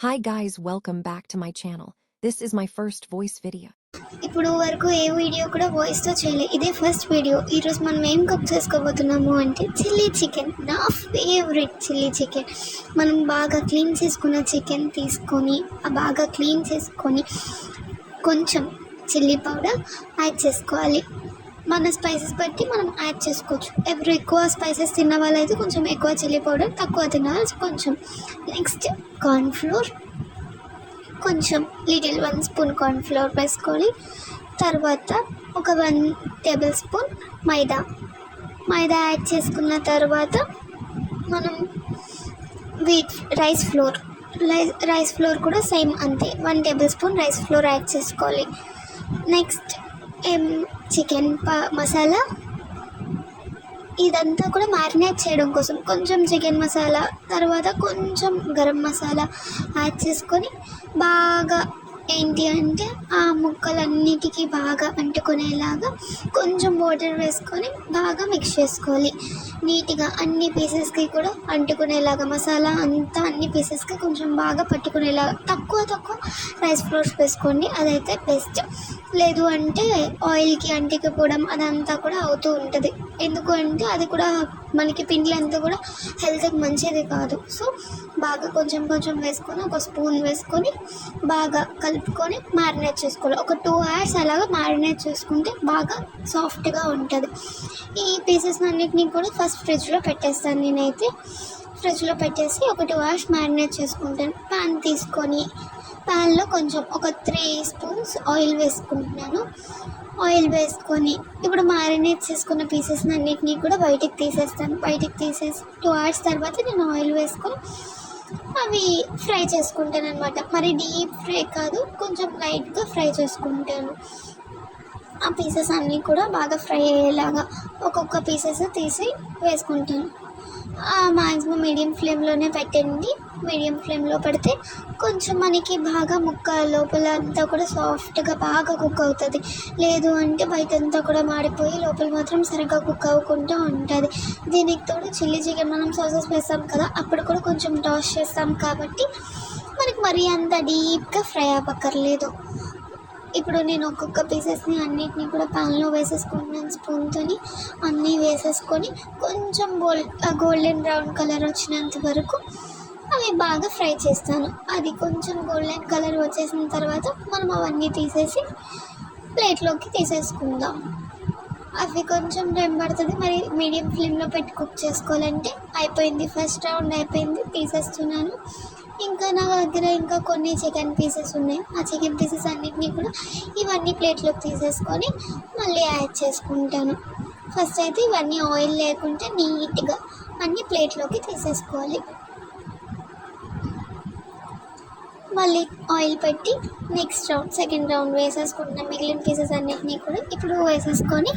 Hi guys, welcome back to my channel. This is my first voice video. ఇప్పుడు వరకు ఏ video కూడా వాయిస్తో చేయలేదు. ఇదే ఫస్ట్ వీడియో. ఈరోజు మనం ఏం కుక్ చేసుకోబోతున్నాము అంటే చిల్లీ చికెన్. నా ఫేవరెట్ చిల్లీ చికెన్. మనం బాగా క్లీన్ చేసుకున్న చికెన్ తీసుకొని బాగా క్లీన్ చేసుకొని కొంచెం చిల్లీ పౌడర్ యాడ్ చేసుకోవాలి. మన స్పైసెస్ బట్టి మనం యాడ్ చేసుకోవచ్చు. ఎవరు ఎక్కువ స్పైసెస్ తిన్న వాళ్ళైతే కొంచెం ఎక్కువ చిల్లీ పౌడర్, తక్కువ తిన్న వాళ్ళు కొంచెం. నెక్స్ట్ కార్న్ఫ్లోర్, కొంచెం లిటిల్ 1 స్పూన్ కార్న్ఫ్లోర్ వేసుకొని, తర్వాత ఒక 1 టేబుల్ స్పూన్ మైదా యాడ్ చేసుకున్న తర్వాత మనం రైస్ ఫ్లోర్ కూడా సేమ్ అంతే 1 table spoon rice flour add చేసుకోవాలి. నెక్స్ట్ చికెన్ మసాలా, ఇదంతా కూడా మ్యారినేట్ చేయడం కోసం కొంచెం చికెన్ మసాలా, తర్వాత కొంచెం గరం మసాలా యాడ్ చేసుకొని బాగా ఏంటి అంటే ఆ ముక్కలన్నిటికీ బాగా అంటుకునేలాగా కొంచెం వాటర్ వేసుకొని బాగా మిక్స్ చేసుకోవాలి. నీట్గా అన్ని పీసెస్కి కూడా అంటుకునేలాగా మసాలా అంతా అన్ని పీసెస్కి కొంచెం బాగా పట్టుకునేలాగా తక్కువ రైస్ ఫ్లోర్స్ వేసుకోండి, అదైతే బెస్ట్. లేదు అంటే ఆయిల్కి అంటికపోవడం అదంతా కూడా అవుతూ ఉంటుంది. ఎందుకు అంటే అది కూడా మనకి పిండిలంతా కూడా హెల్త్కి మంచిది కాదు. సో బాగా కొంచెం వేసుకొని ఒక స్పూన్ వేసుకొని బాగా కలుపుకొని మ్యారినేట్ చేసుకోవాలి. ఒక 2 hours అలాగా మ్యారినేట్ చేసుకుంటే బాగా సాఫ్ట్గా ఉంటుంది. ఈ పీసెస్ అన్నిటినీ కూడా ఫస్ట్ ఫ్రిడ్జ్లో పెట్టేస్తాను. నేనైతే ఫ్రిడ్జ్లో పెట్టేసి ఒక 2 hours మ్యారినేట్ చేసుకుంటాను. ప్యాన్ తీసుకొని ప్యాన్లో కొంచెం ఒక 3 స్పూన్స్ ఆయిల్ వేసుకుంటున్నాను. ఆయిల్ వేసుకొని ఇప్పుడు మ్యారినేట్ చేసుకున్న పీసెస్ అన్నిటినీ కూడా బయటికి తీసేసి 2 hours తర్వాత నేను ఆయిల్ వేసుకొని అవి ఫ్రై చేసుకుంటాను అనమాట. మరి డీప్ ఫ్రై కాదు, కొంచెం లైట్గా ఫ్రై చేసుకుంటాను. ఆ పీసెస్ అన్నీ కూడా బాగా ఫ్రై అయ్యేలాగా ఒక్కొక్క పీసెస్ తీసి వేసుకుంటాను. మ్యాక్సిమం మీడియం ఫ్లేమ్లోనే పెట్టండి. మీడియం ఫ్లేమ్లో పెడితే కొంచెం మనకి బాగా ముక్క లోపల అంతా కూడా సాఫ్ట్గా బాగా కుక్ అవుతుంది. లేదు అంటే బయట అంతా కూడా మాడిపోయి లోపల మాత్రం సరిగ్గా కుక్ అవ్వకుండా ఉంటుంది. దీనికి తోడు చిల్లీ చికెన్ మనం సాసెస్ వేస్తాం కదా, అప్పుడు కూడా కొంచెం టాస్ చేస్తాం కాబట్టి మనకి మరీ అంత డీప్గా ఫ్రై అవ్వక్కర్లేదు. ఇప్పుడు నేను ఒక్కొక్క పీసెస్ని అన్నిటినీ కూడా ప్యాన్లో వేసేసుకుంటున్నాను. స్పూన్తో అన్నీ వేసేసుకొని కొంచెం గోల్డెన్ బ్రౌన్ కలర్ వచ్చినంత వరకు అవి బాగా ఫ్రై చేస్తాను. అది కొంచెం గోల్డెన్ కలర్ వచ్చేసిన తర్వాత మనం అవన్నీ తీసేసి ప్లేట్లోకి తీసేసుకుందాం. అవి కొంచెం టైం పడుతుంది. మరి మీడియం ఫ్లేమ్లో పెట్టి కుక్ చేసుకోవాలంటే అయిపోయింది. ఫస్ట్ రౌండ్ అయిపోయింది, తీసేస్తున్నాను. ఇంకా నా దగ్గర ఇంకా కొన్ని చికెన్ పీసెస్ ఉన్నాయి. ఆ చికెన్ పీసెస్ అన్నిటినీ కూడా ఇవన్నీ ప్లేట్లోకి తీసేసుకొని మళ్ళీ యాడ్ చేసుకుంటాను. ఫస్ట్ అయితే ఇవన్నీ ఆయిల్ లేకుండా నీట్గా అన్నీ ప్లేట్లోకి తీసేసుకోవాలి. మళ్ళీ ఆయిల్ పెట్టి సెకండ్ రౌండ్ వేసేసుకుంటున్నాం. మిగిలిన పీసెస్ అన్నిటినీ కూడా ఇప్పుడు వేసేసుకొని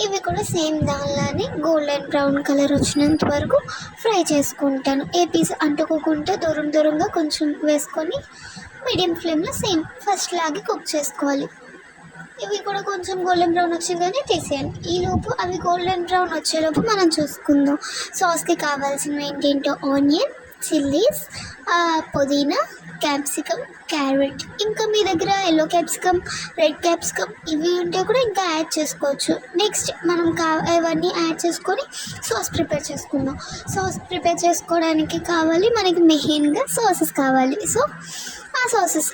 ఇవి కూడా సేమ్ దానిలానే గోల్డెన్ బ్రౌన్ కలర్ వచ్చినంత వరకు ఫ్రై చేసుకుంటాను. ఏ పీస్ అంటుకోకుండా దూరంగా కొంచెం వేసుకొని మీడియం ఫ్లేమ్లో సేమ్ ఫస్ట్ లాగే కుక్ చేసుకోవాలి. ఇవి కూడా కొంచెం గోల్డెన్ బ్రౌన్ వచ్చేగానే తీసేయాలి. ఈలోపు అవి గోల్డెన్ బ్రౌన్ వచ్చేలోపు మనం చూసుకుందాం. సాస్కి కావాల్సినవి ఏంటంటే ఆనియన్, చిల్లీస్, పుదీనా, క్యాప్సికమ్, క్యారెట్, ఇంకా మీ దగ్గర ఎల్లో క్యాప్సికమ్, రెడ్ క్యాప్సికమ్ ఇవి ఉంటే కూడా ఇంకా యాడ్ చేసుకోవచ్చు. నెక్స్ట్ మనం ఇవన్నీ యాడ్ చేసుకొని సాస్ ప్రిపేర్ చేసుకుందాం. సాస్ ప్రిపేర్ చేసుకోవడానికి కావాలి మనకి మెయిన్గా సాసెస్ కావాలి. సో ఆ సాసెస్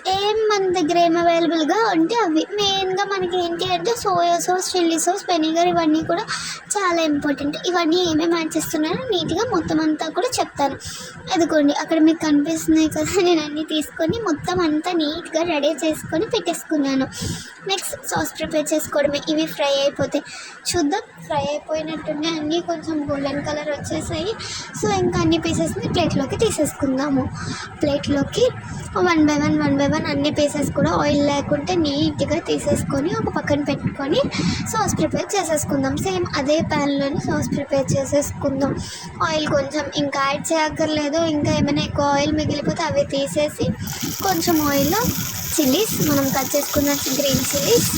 మన దగ్గర ఏం అవైలబుల్గా ఉంటే అవి మెయిన్గా మనకి ఏంటి అంటే soya sauce, chilli sauce, vinegar ఇవన్నీ కూడా చాలా ఇంపార్టెంట్. ఇవన్నీ ఏమేమి యాడ్ చేస్తున్నారో నీట్గా మొత్తం అంతా కూడా చెప్తాను. ఎదుకోండి అక్కడ మీకు కనిపిస్తున్నాయి కదా, నేను అన్నీ తీసుకొని మొత్తం అంతా నీట్గా రెడీ చేసుకొని పెట్టేసుకున్నాను. నెక్స్ట్ సాస్ ప్రిపేర్ చేసుకోవడమే. ఇవి ఫ్రై అయిపోతాయి, చూద్దాం. ఫ్రై అయిపోయినట్టున్నాయి, అన్నీ కొంచెం గోల్డెన్ కలర్ వచ్చేసాయి. సో ఇంకా అన్ని పీసెస్ని ప్లేట్లోకి తీసేసుకుందాము. ప్లేట్లోకి వన్ బై వన్ అన్ని పీసెస్ కూడా ఆయిల్ లేకుంటే నీట్గా తీసేసుకొని ఒక పక్కన పెట్టుకొని సాస్ ప్రిపేర్ చేసేసుకుందాం. సేమ్ అదే ప్యాన్లోనే సాస్ ప్రిపేర్ చేసేసుకుందాం. ఆయిల్ కొంచెం ఇంకా యాడ్ చేయక్కర్లేదు. ఇంకా ఏమైనా ఎక్కువ ఆయిల్ మిగిలిపోతే అవి తీసేసి కొంచెం ఆయిల్లో చిల్లీస్, మనం కట్ చేసుకున్న గ్రీన్ చిల్లీస్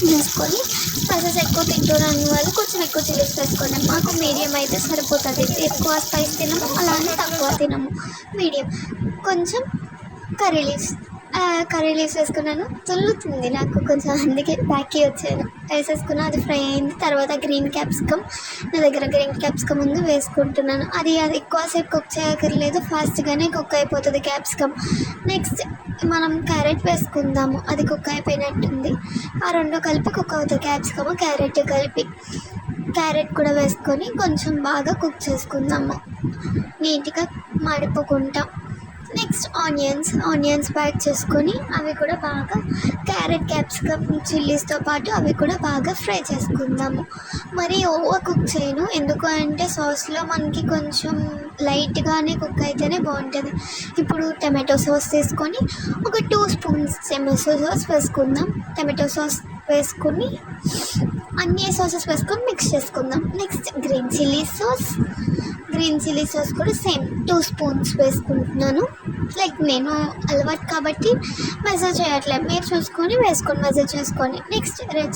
వేసుకొని, స్పైసెస్ ఎక్కువ తింటున్నాను వాళ్ళు కొంచెం ఎక్కువ చిల్లీస్ వేసుకోండి. మాకు మీడియం అయితే సరిపోతుంది. ఎక్కువ స్పైస్ తినము, అలానే తక్కువ తినము, మీడియం. కొంచెం కర్రీ లీవ్స్ కర్రీ లీవ్స్ వేసుకున్నాను. తుల్లుతుంది నాకు కొంచెం, అందుకే బ్యాక్కి వచ్చాను. వేసేసుకున్నా, అది ఫ్రై అయింది. తర్వాత గ్రీన్ క్యాప్సికమ్, నా దగ్గర గ్రీన్ క్యాప్సికమ్ ఉంది, వేసుకుంటున్నాను. అది ఎక్కువసేపు కుక్ చేయక్కర్లేదు, ఫాస్ట్గానే కుక్ అయిపోతుంది క్యాప్సికమ్. నెక్స్ట్ మనం క్యారెట్ వేసుకుందాము, అది కుక్ అయిపోయినట్టుంది. ఆ రెండు కలిపి కుక్ అవుతాయి, క్యాప్సికమ్ క్యారెట్ కలిపి. క్యారెట్ కూడా వేసుకొని కొంచెం బాగా కుక్ చేసుకుందాము, నీట్గా మాడిపోకుండా. నెక్స్ట్ ఆనియన్స్ ప్యాక్ చేసుకొని అవి కూడా బాగా క్యారెట్ క్యాప్సికమ్ చిల్లీస్తో పాటు అవి కూడా బాగా ఫ్రై చేసుకుందాము. మరి ఓవర్ కుక్ చేయను, ఎందుకు అంటే సాస్లో మనకి కొంచెం లైట్గానే కుక్ అయితేనే బాగుంటుంది. ఇప్పుడు టమాటో సాస్ తీసుకొని ఒక 2 స్పూన్స్ టమాటో సాస్ వేసుకుందాం. టమాటో సాస్ వేసుకొని అన్ని సాసెస్ వేసుకొని మిక్స్ చేసుకుందాం. నెక్స్ట్ గ్రీన్ చిల్లీ సాస్ కూడా సేమ్ 2 స్పూన్స్ వేసుకుంటున్నాను. లైక్ నేను అలవాటు కాబట్టి మెజర్ చేయట్లేదు, మీరు చూసుకొని వేసుకొని మెజర్ చేసుకొని. నెక్స్ట్ రెడ్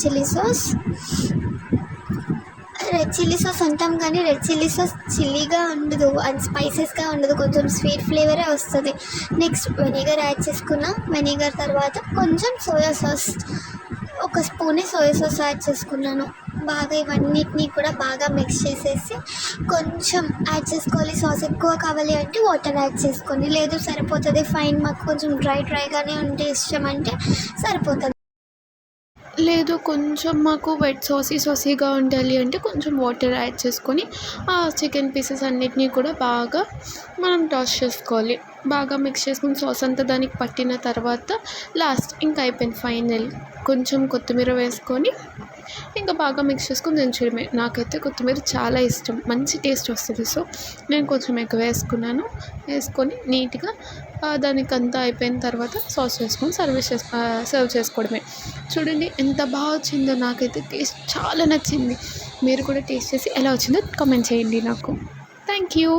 చిల్లీ సాస్ అంటాం కానీ రెడ్ చిల్లీ సాస్ చిల్లీగా ఉండదు అండ్ స్పైసెస్గా ఉండదు, కొంచెం స్వీట్ ఫ్లేవరే వస్తుంది. నెక్స్ట్ వెనిగర్ యాడ్ చేసుకున్నా. వెనిగర్ తర్వాత కొంచెం సోయా సాస్, 1 స్పూనే సోయా సాస్ యాడ్ చేసుకున్నాను. బాగా ఇవన్నిటినీ కూడా బాగా మిక్స్ చేసేసి కొంచెం యాడ్ చేసుకోవాలి. సాస్ ఎక్కువ కావాలి అంటే వాటర్ యాడ్ చేసుకొని, లేదు సరిపోతుంది ఫైన్, మాకు కొంచెం డ్రైగానే ఉంటే ఇష్టం అంటే సరిపోతుంది. లేదు కొంచెం మాకు వెట్ సాసీగా ఉండాలి అంటే కొంచెం వాటర్ యాడ్ చేసుకొని ఆ చికెన్ పీసెస్ అన్నిటినీ కూడా బాగా మనం టాస్ చేసుకోవాలి. బాగా మిక్స్ చేసుకుని సాస్ అంతా దానికి పట్టిన తర్వాత లాస్ట్ ఇంకా అయిపోయింది, ఫైనల్ కొంచెం కొత్తిమీర వేసుకొని ఇంకా బాగా మిక్స్ చేసుకొని దించడమే. నాకైతే కొత్తిమీర చాలా ఇష్టం, మంచి టేస్ట్ వస్తుంది. సో నేను కొంచెం ఎక్కువ వేసుకొని నీట్గా దానికంతా అయిపోయిన తర్వాత సాస్ వేసుకొని సర్వ్ చేసుకోవడమే. చూడండి ఎంత బాగా వచ్చిందో, నాకైతే టేస్ట్ చాలా నచ్చింది. మీరు కూడా టేస్ట్ చేసి ఎలా వచ్చిందో కామెంట్ చేయండి నాకు. Thank you.